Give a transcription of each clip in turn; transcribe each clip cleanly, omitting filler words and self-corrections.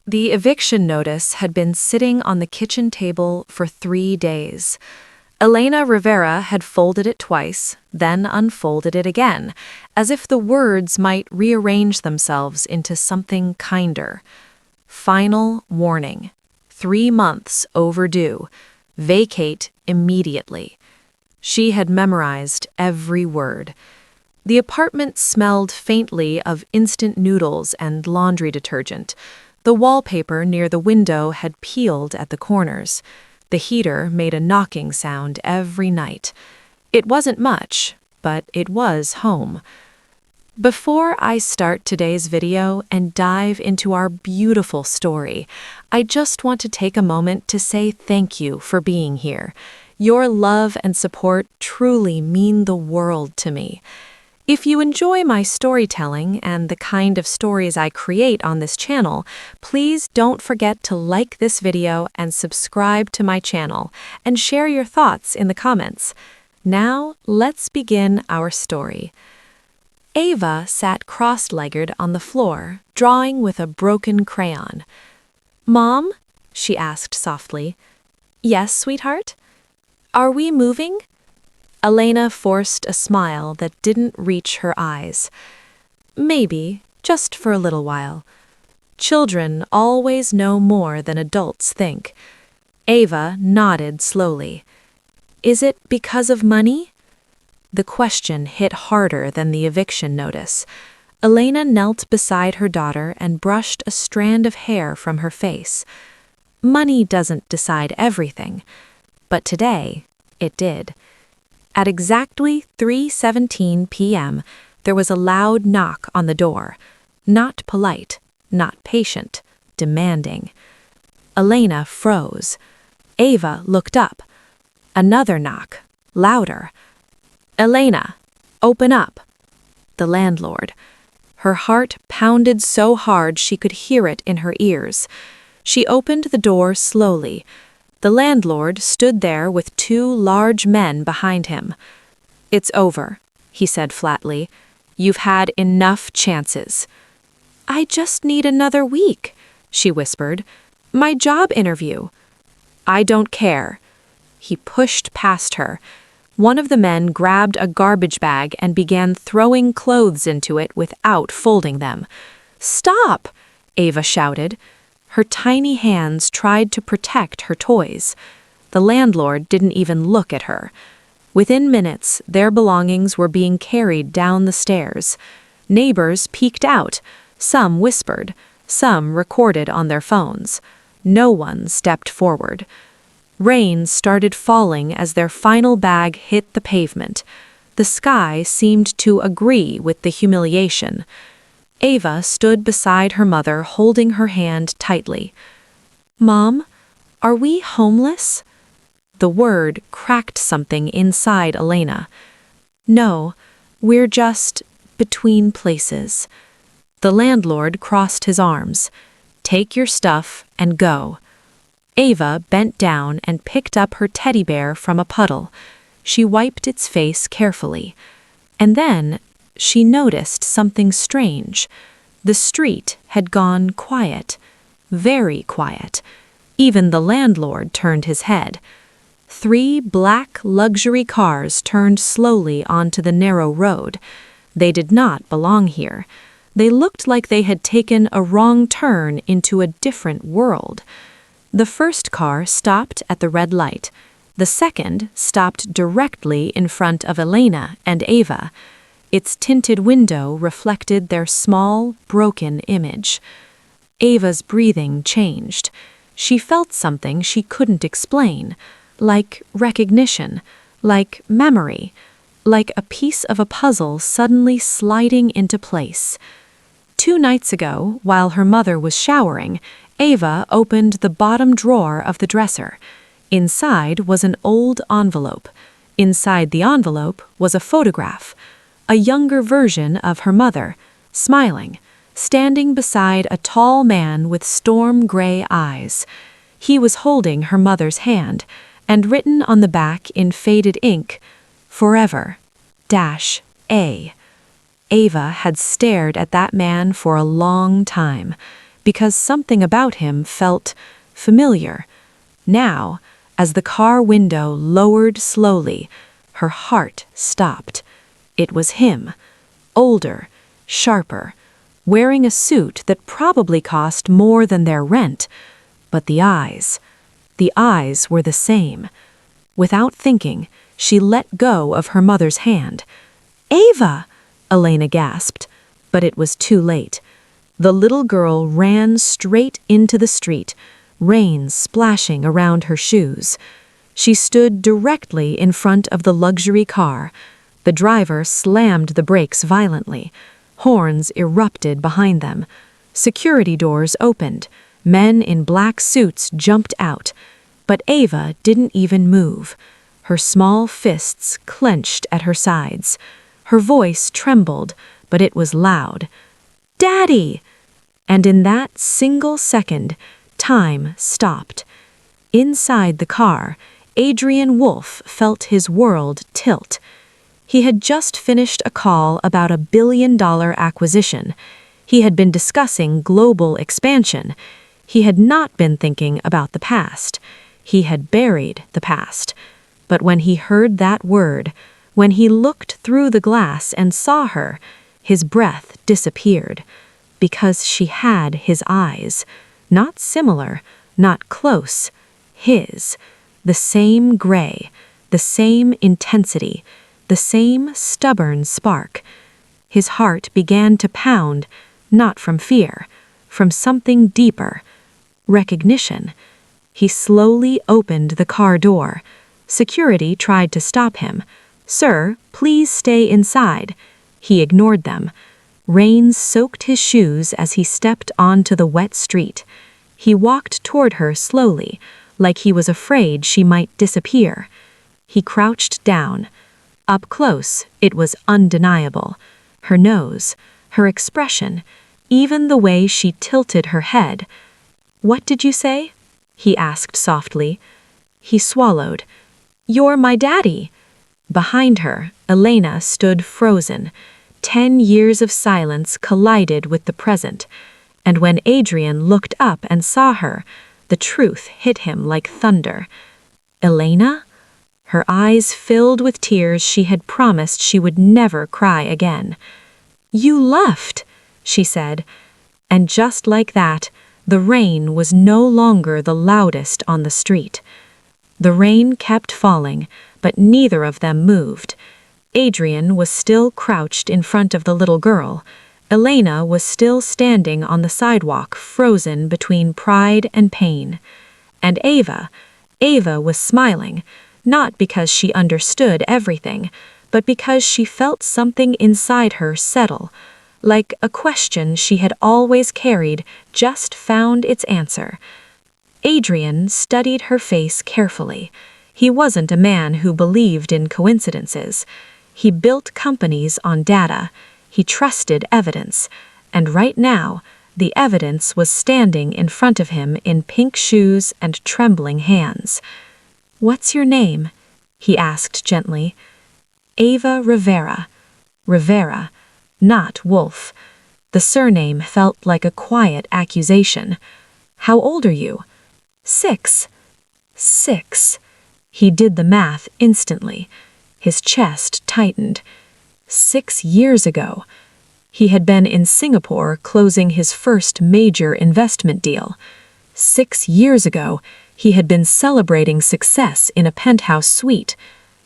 The eviction notice had been sitting on the kitchen table for 3 days. Elena Rivera had folded it twice, then unfolded it again, as if the words might rearrange themselves into something kinder. Final warning. 3 months overdue. Vacate immediately. She had memorized every word. The apartment smelled faintly of instant noodles and laundry detergent. The wallpaper near the window had peeled at the corners. The heater made a knocking sound every night. It wasn't much, but it was home. Before I start today's video and dive into our beautiful story, I just want to take a moment to say thank you for being here. Your love and support truly mean the world to me. If you enjoy my storytelling and the kind of stories I create on this channel, please don't forget to like this video and subscribe to my channel, and share your thoughts in the comments. Now, let's begin our story. Ava sat cross-legged on the floor, drawing with a broken crayon. "Mom?" she asked softly. "Yes, sweetheart? Are we moving?" Elena forced a smile that didn't reach her eyes. "Maybe, just for a little while. Children always know more than adults think." Ava nodded slowly. "Is it because of money?" The question hit harder than the eviction notice. Elena knelt beside her daughter and brushed a strand of hair from her face. Money doesn't decide everything, but today it did. At exactly 3:17 p.m., there was a loud knock on the door. Not polite, not patient, demanding. Elena froze. Ava looked up. Another knock, louder. "Elena, open up." The landlord. Her heart pounded so hard she could hear it in her ears. She opened the door slowly. The landlord stood there with 2 large men behind him. "It's over," he said flatly. "You've had enough chances." "I just need another week," she whispered. "My job interview." "I don't care." He pushed past her. One of the men grabbed a garbage bag and began throwing clothes into it without folding them. "Stop!" Ava shouted. Her tiny hands tried to protect her toys. The landlord didn't even look at her. Within minutes, their belongings were being carried down the stairs. Neighbors peeked out. Some whispered. Some recorded on their phones. No one stepped forward. Rain started falling as their final bag hit the pavement. The sky seemed to agree with the humiliation. Ava stood beside her mother, holding her hand tightly. "Mom, are we homeless?" The word cracked something inside Elena. "No, we're just between places." The landlord crossed his arms. "Take your stuff and go." Ava bent down and picked up her teddy bear from a puddle. She wiped its face carefully. And then she noticed something strange. The street had gone quiet. Very quiet. Even the landlord turned his head. 3 black luxury cars turned slowly onto the narrow road. They did not belong here. They looked like they had taken a wrong turn into a different world. The first car stopped at the red light. The second stopped directly in front of Elena and Ava. Its tinted window reflected their small, broken image. Ava's breathing changed. She felt something she couldn't explain, like recognition, like memory, like a piece of a puzzle suddenly sliding into place. 2 nights ago, while her mother was showering, Ava opened the bottom drawer of the dresser. Inside was an old envelope. Inside the envelope was a photograph. A younger version of her mother, smiling, standing beside a tall man with storm-gray eyes. He was holding her mother's hand, and written on the back in faded ink, "Forever, -A." Ava had stared at that man for a long time. because something about him felt familiar. Now, as the car window lowered slowly, her heart stopped. It was him, older, sharper, wearing a suit that probably cost more than their rent. But the eyes were the same. Without thinking, she let go of her mother's hand. "Ava!" Elena gasped, but it was too late. The little girl ran straight into the street, rain splashing around her shoes. She stood directly in front of the luxury car. The driver slammed the brakes violently. Horns erupted behind them. Security doors opened. Men in black suits jumped out. But Ava didn't even move. Her small fists clenched at her sides. Her voice trembled, but it was loud. "Daddy!" And in that single second, time stopped. Inside the car, Adrian Wolfe felt his world tilt. He had just finished a call about a billion-dollar acquisition. He had been discussing global expansion. He had not been thinking about the past. He had buried the past. But when he heard that word, when he looked through the glass and saw her, his breath disappeared. Because she had his eyes. Not similar, not close. His. The same gray, the same intensity, the same stubborn spark. His heart began to pound, not from fear, from something deeper. Recognition. He slowly opened the car door. Security tried to stop him. "Sir, please stay inside." He ignored them. Rain soaked his shoes as he stepped onto the wet street. He walked toward her slowly, like he was afraid she might disappear. He crouched down. Up close, it was undeniable. Her nose, her expression, even the way she tilted her head. "What did you say?" he asked softly. He swallowed. "You're my daddy." Behind her, Elena stood frozen. 10 years of silence collided with the present. And when Adrian looked up and saw her, the truth hit him like thunder. Elena? Her eyes filled with tears she had promised she would never cry again. "You left," she said. And just like that, the rain was no longer the loudest on the street. The rain kept falling, but neither of them moved. Adrian was still crouched in front of the little girl. Elena was still standing on the sidewalk, frozen between pride and pain. And Ava was smiling, not because she understood everything, but because she felt something inside her settle, like a question she had always carried just found its answer. Adrian studied her face carefully. He wasn't a man who believed in coincidences. He built companies on data. He trusted evidence. And right now, the evidence was standing in front of him in pink shoes and trembling hands. "What's your name?" he asked gently. "Ava Rivera." Rivera, not Wolfe. The surname felt like a quiet accusation. "How old are you?" 6. 6. He did the math instantly. His chest tightened. 6 years ago. He had been in Singapore closing his first major investment deal. 6 years ago, he had been celebrating success in a penthouse suite.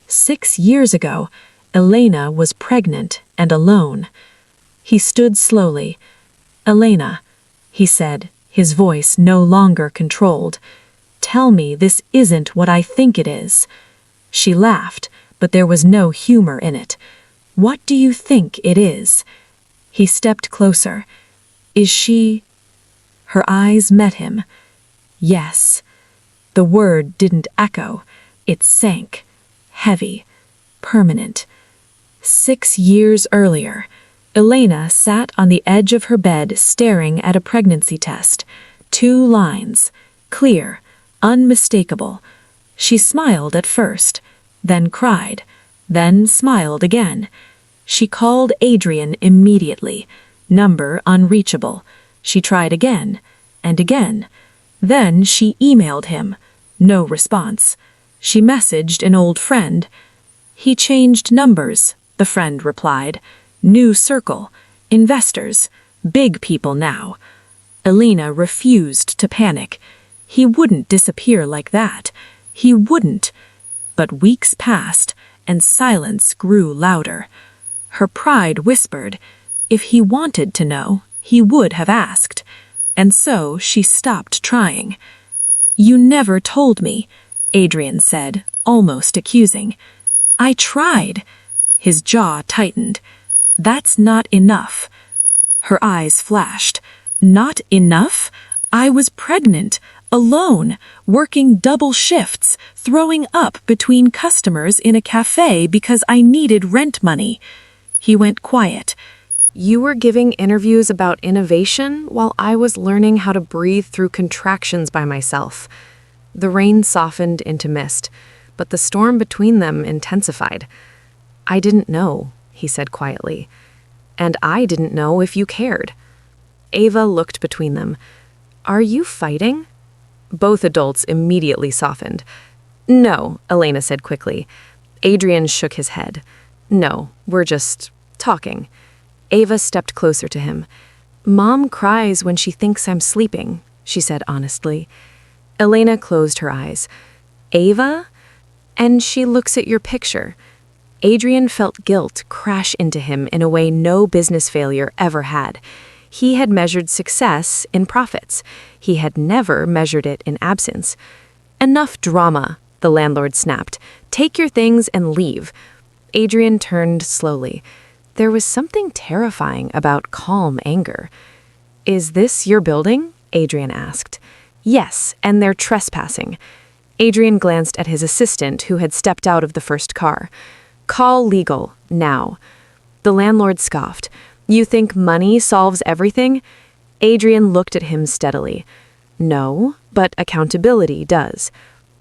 6 years ago, Elena was pregnant and alone. He stood slowly. "Elena," he said, his voice no longer controlled. "Tell me this isn't what I think it is." She laughed, but there was no humor in it. "What do you think it is?" He stepped closer. "Is she—" Her eyes met him. "Yes." The word didn't echo. It sank. Heavy. Permanent. 6 years earlier, Elena sat on the edge of her bed staring at a pregnancy test. 2 lines. Clear. Unmistakable. She smiled at first, then cried, then smiled again. She called Adrian immediately. Number unreachable. She tried again and again. Then she emailed him. No response. She messaged an old friend. He changed numbers, the friend replied. New circle. Investors. Big people now. Elena refused to panic. He wouldn't disappear like that. He wouldn't. But weeks passed, and silence grew louder. Her pride whispered, if he wanted to know, he would have asked. And so she stopped trying. You never told me, Adrian said, almost accusing. I tried. His jaw tightened. That's not enough. Her eyes flashed. Not enough? I was pregnant, alone, working double shifts, throwing up between customers in a cafe because I needed rent money. He went quiet. You were giving interviews about innovation while I was learning how to breathe through contractions by myself. The rain softened into mist, but the storm between them intensified. I didn't know, he said quietly. And I didn't know if you cared. Ava looked between them. Are you fighting? Both adults immediately softened. No, Elena said quickly. Adrian shook his head. No, we're just talking. Ava stepped closer to him. Mom cries when she thinks I'm sleeping, she said honestly. Elena closed her eyes. Ava? And she looks at your picture. Adrian felt guilt crash into him in a way no business failure ever had. He had measured success in profits. He had never measured it in absence. Enough drama, the landlord snapped. Take your things and leave. Adrian turned slowly. There was something terrifying about calm anger. Is this your building? Adrian asked. Yes, and they're trespassing. Adrian glanced at his assistant who had stepped out of the first car. Call legal, now. The landlord scoffed. You think money solves everything? Adrian looked at him steadily. No, but accountability does.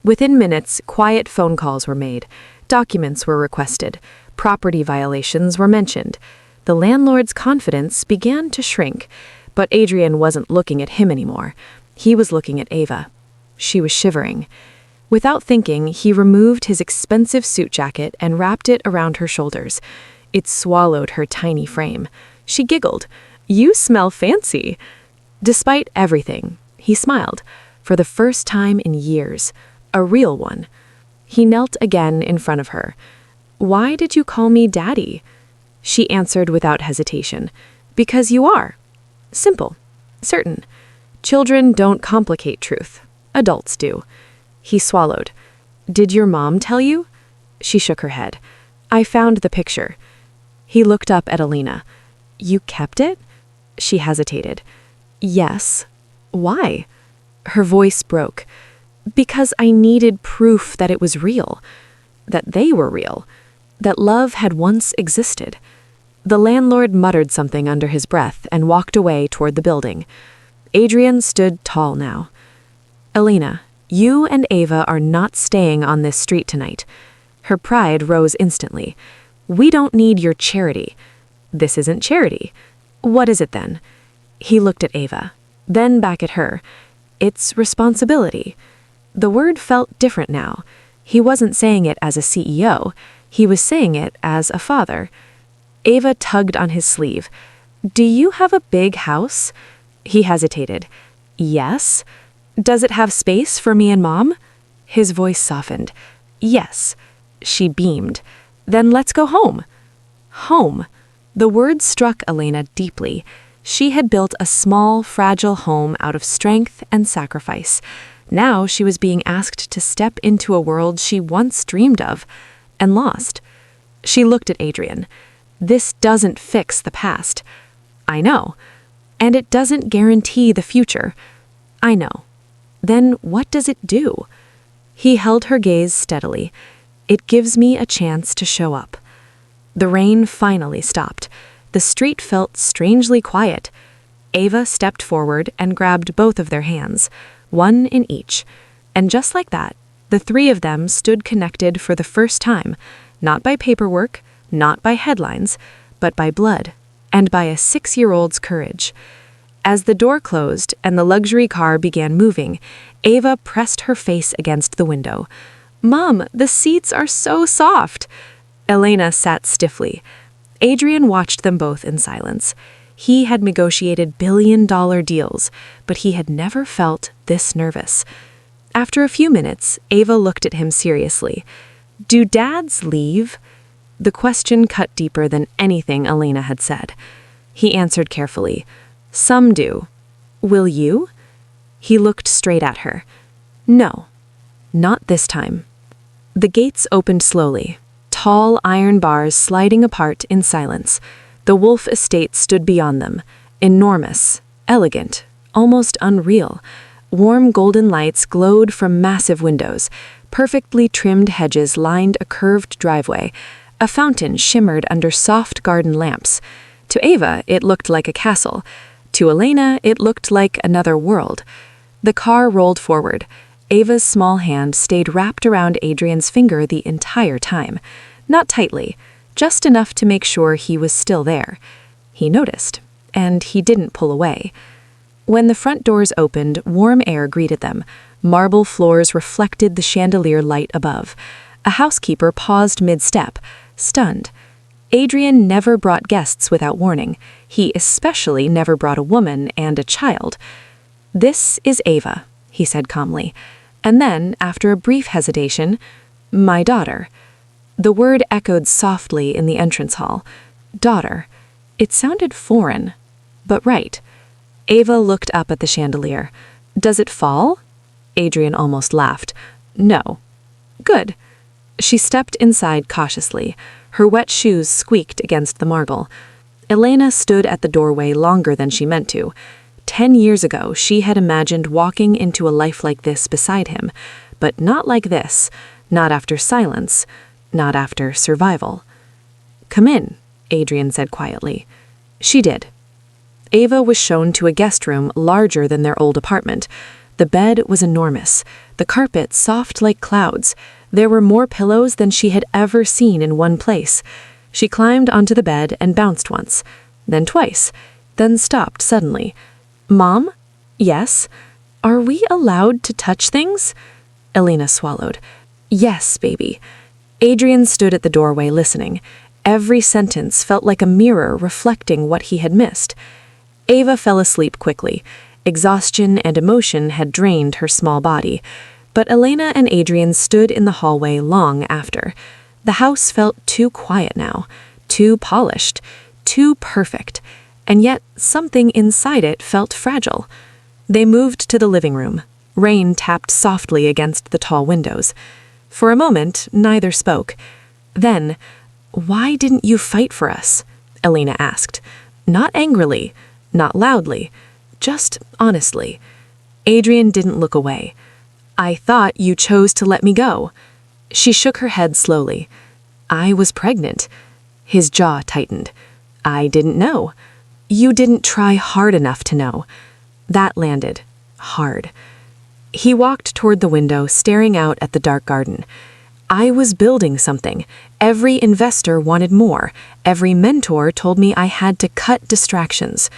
Within minutes, quiet phone calls were made. Documents were requested. Property violations were mentioned. The landlord's confidence began to shrink, but Adrian wasn't looking at him anymore. He was looking at Ava. She was shivering. Without thinking, he removed his expensive suit jacket and wrapped it around her shoulders. It swallowed her tiny frame. She giggled. You smell fancy. Despite everything, he smiled. For the first time in years. A real one. He knelt again in front of her. Why did you call me Daddy? She answered without hesitation. Because you are. Simple. Certain. Children don't complicate truth. Adults do. He swallowed. Did your mom tell you? She shook her head. I found the picture. He looked up at Elena. You kept it? She hesitated. Yes. Why? Her voice broke. Because I needed proof that it was real. That they were real. That love had once existed. The landlord muttered something under his breath and walked away toward the building. Adrian stood tall now. Elena, you and Ava are not staying on this street tonight. Her pride rose instantly. We don't need your charity. This isn't charity. What is it then? He looked at Ava, then back at her. It's responsibility. The word felt different now. He wasn't saying it as a CEO. He was saying it as a father. Ava tugged on his sleeve. Do you have a big house? He hesitated. Yes. Does it have space for me and Mom? His voice softened. Yes. She beamed. Then let's go home. Home. The word struck Elena deeply. She had built a small, fragile home out of strength and sacrifice. Now she was being asked to step into a world she once dreamed of and lost. She looked at Adrian. This doesn't fix the past. I know. And it doesn't guarantee the future. I know. Then what does it do? He held her gaze steadily. It gives me a chance to show up. The rain finally stopped. The street felt strangely quiet. Ava stepped forward and grabbed both of their hands, one in each. And just like that, the three of them stood connected for the first time, not by paperwork, not by headlines, but by blood, and by a 6-year-old's courage. As the door closed and the luxury car began moving, Ava pressed her face against the window. "Mom, the seats are so soft." Elena sat stiffly. Adrian watched them both in silence. He had negotiated billion-dollar deals, but he had never felt this nervous. After a few minutes, Ava looked at him seriously. "Do dads leave?" The question cut deeper than anything Elena had said. He answered carefully. "Some do. Will you?" He looked straight at her. "No, not this time." The gates opened slowly, tall iron bars sliding apart in silence. The Wolf estate stood beyond them, enormous, elegant, almost unreal. Warm golden lights glowed from massive windows. Perfectly trimmed hedges lined a curved driveway. A fountain shimmered under soft garden lamps. To Ava, it looked like a castle. To Elena, it looked like another world. The car rolled forward. Ava's small hand stayed wrapped around Adrian's finger the entire time. Not tightly, just enough to make sure he was still there. He noticed, and he didn't pull away. When the front doors opened, warm air greeted them. Marble floors reflected the chandelier light above. A housekeeper paused mid-step, stunned. Adrian never brought guests without warning. He especially never brought a woman and a child. "This is Ava," he said calmly. And then, after a brief hesitation, "My daughter." The word echoed softly in the entrance hall. Daughter. It sounded foreign, but right. Ava looked up at the chandelier. "Does it fall?" Adrian almost laughed. "No." "Good." She stepped inside cautiously. Her wet shoes squeaked against the marble. Elena stood at the doorway longer than she meant to. 10 years ago, she had imagined walking into a life like this beside him, but not like this, not after silence, not after survival. "Come in," Adrian said quietly. She did. Ava was shown to a guest room larger than their old apartment. The bed was enormous, the carpet soft like clouds. There were more pillows than she had ever seen in one place. She climbed onto the bed and bounced once, then twice, then stopped suddenly. "Mom?" "Yes?" "Are we allowed to touch things?" Elena swallowed. "Yes, baby." Adrian stood at the doorway listening. Every sentence felt like a mirror reflecting what he had missed. Ava fell asleep quickly. Exhaustion and emotion had drained her small body. But Elena and Adrian stood in the hallway long after. The house felt too quiet now, too polished, too perfect, and yet something inside it felt fragile. They moved to the living room. Rain tapped softly against the tall windows. For a moment, neither spoke. Then, "Why didn't you fight for us?" Elena asked. Not angrily, not loudly, just honestly. Adrian didn't look away. "I thought you chose to let me go." She shook her head slowly. "I was pregnant." His jaw tightened. "I didn't know." "You didn't try hard enough to know." That landed hard. He walked toward the window, staring out at the dark garden. "I was building something. Every investor wanted more. Every mentor told me I had to cut distractions.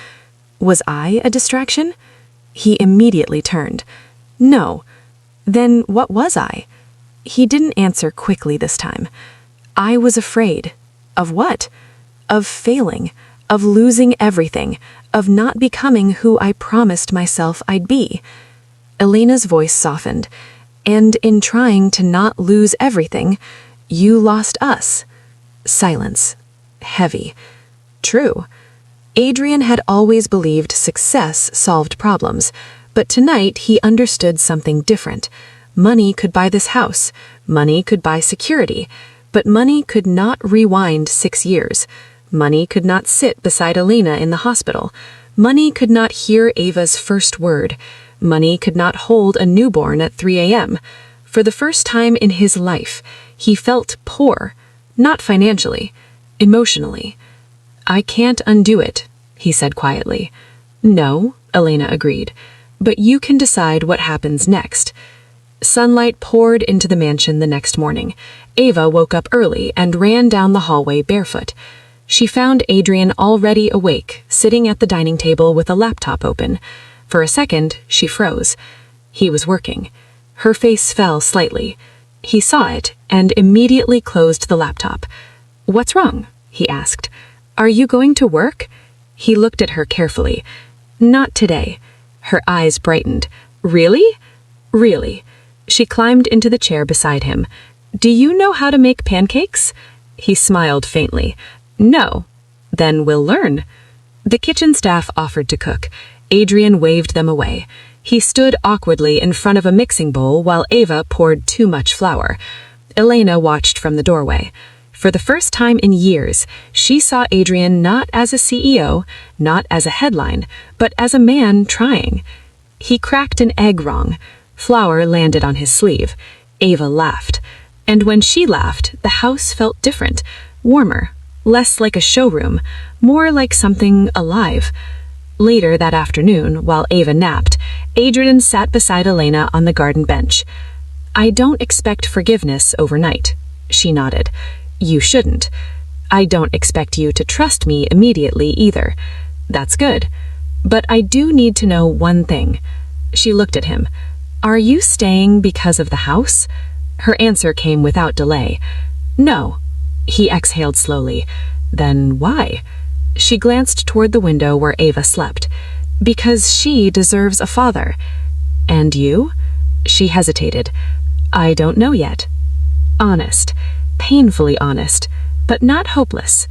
Was I a distraction?" He immediately turned. "No." "Then what was I?" He didn't answer quickly this time. "I was afraid." "Of what?" "Of failing, of losing everything, of not becoming who I promised myself I'd be." Elena's voice softened. "And in trying to not lose everything, you lost us." Silence. Heavy. True. Adrian had always believed success solved problems, but tonight he understood something different. Money could buy this house. Money could buy security. But money could not rewind 6 years. Money could not sit beside Elena in the hospital. Money could not hear Ava's first word. Money could not hold a newborn at 3 a.m. For the first time in his life, he felt poor, not financially, emotionally. "I can't undo it," he said quietly. "No," Elena agreed, "but you can decide what happens next." Sunlight poured into the mansion the next morning. Ava woke up early and ran down the hallway barefoot. She found Adrian already awake, sitting at the dining table with a laptop open. For a second, she froze. He was working. Her face fell slightly. He saw it and immediately closed the laptop. "What's wrong?" he asked. "Are you going to work?" He looked at her carefully. "Not today." Her eyes brightened. "Really?" "Really." She climbed into the chair beside him. "Do you know how to make pancakes?" He smiled faintly. "No." "Then we'll learn." The kitchen staff offered to cook. Adrian waved them away. He stood awkwardly in front of a mixing bowl while Ava poured too much flour. Elena watched from the doorway. For the first time in years, she saw Adrian not as a CEO, not as a headline, but as a man trying. He cracked an egg wrong. Flour landed on his sleeve. Ava laughed. And when she laughed, the house felt different, warmer, less like a showroom, more like something alive. Later that afternoon, while Ava napped, Adrian sat beside Elena on the garden bench. "I don't expect forgiveness overnight," she nodded. "You shouldn't. I don't expect you to trust me immediately either. That's good. But I do need to know one thing." She looked at him. "Are you staying because of the house?" Her answer came without delay. "No." He exhaled slowly. "Then why?" She glanced toward the window where Ava slept. "Because she deserves a father." "And you?" She hesitated. "I don't know yet." Honest. Painfully honest. But not hopeless.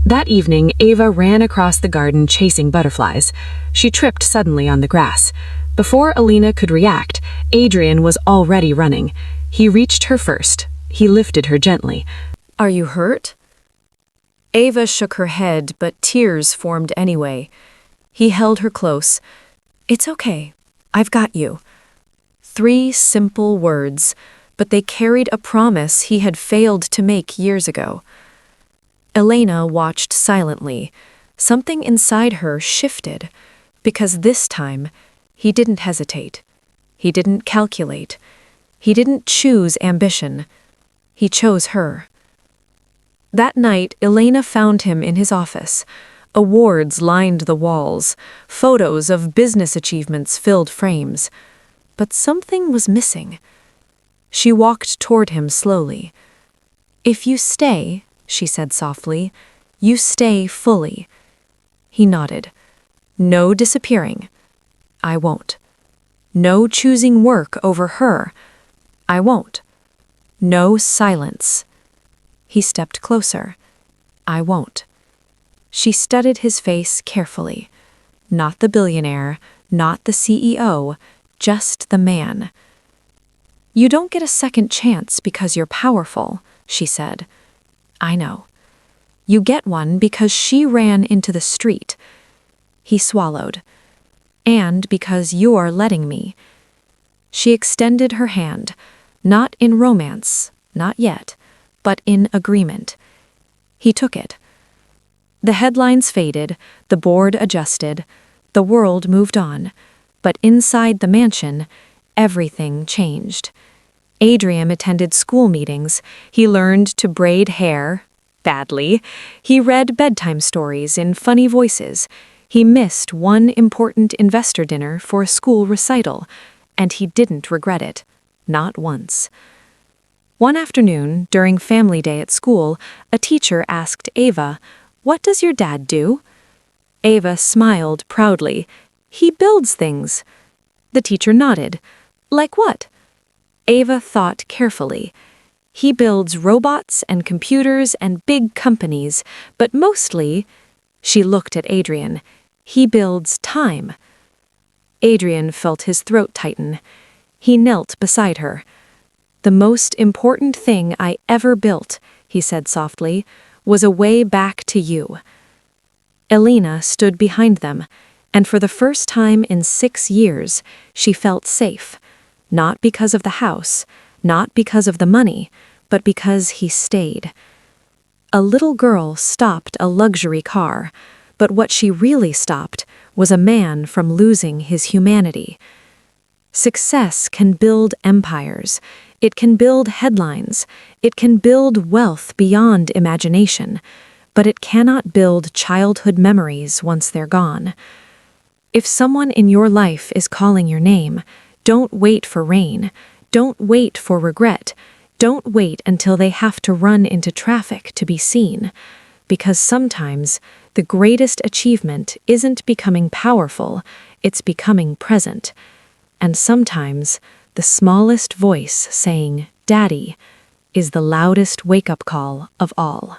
That evening, Ava ran across the garden chasing butterflies. She tripped suddenly on the grass. Before Elena could react, Adrian was already running. He reached her first. He lifted her gently. "Are you hurt?" Ava shook her head, but tears formed anyway. He held her close. "It's okay. I've got you." 3 simple words, but they carried a promise he had failed to make years ago. Elena watched silently. Something inside her shifted, because this time, he didn't hesitate. He didn't calculate. He didn't choose ambition. He chose her. That night, Elena found him in his office. Awards lined the walls. Photos of business achievements filled frames. But something was missing. She walked toward him slowly. "If you stay," she said softly, "you stay fully." He nodded. "No disappearing." "I won't." "No choosing work over her." "I won't." "No silence." He stepped closer. "I won't." She studied his face carefully. Not the billionaire, not the CEO, just the man. "You don't get a second chance because you're powerful," she said. "I know." "You get one because she ran into the street." He swallowed. "And because you're letting me." She extended her hand, not in romance, not yet, but in agreement. He took it. The headlines faded, the board adjusted, the world moved on, but inside the mansion, everything changed. Adrian attended school meetings. He learned to braid hair, badly. He read bedtime stories in funny voices. He missed one important investor dinner for a school recital, and he didn't regret it, not once. One afternoon, during family day at school, a teacher asked Ava, "What does your dad do?" Ava smiled proudly. "He builds things." The teacher nodded. "Like what?" Ava thought carefully. "He builds robots and computers and big companies, but mostly," she looked at Adrian, "he builds time." Adrian felt his throat tighten. He knelt beside her. "The most important thing I ever built," he said softly, "was a way back to you." Elena stood behind them, and for the first time in 6 years, she felt safe, not because of the house, not because of the money, but because he stayed. A little girl stopped a luxury car, but what she really stopped was a man from losing his humanity. Success can build empires. It can build headlines. It can build wealth beyond imagination. but it cannot build childhood memories once they're gone. If someone in your life is calling your name, don't wait for rain. Don't wait for regret. Don't wait until they have to run into traffic to be seen. Because sometimes the greatest achievement isn't becoming powerful, it's becoming present. And sometimes the smallest voice saying, "Daddy," is the loudest wake-up call of all.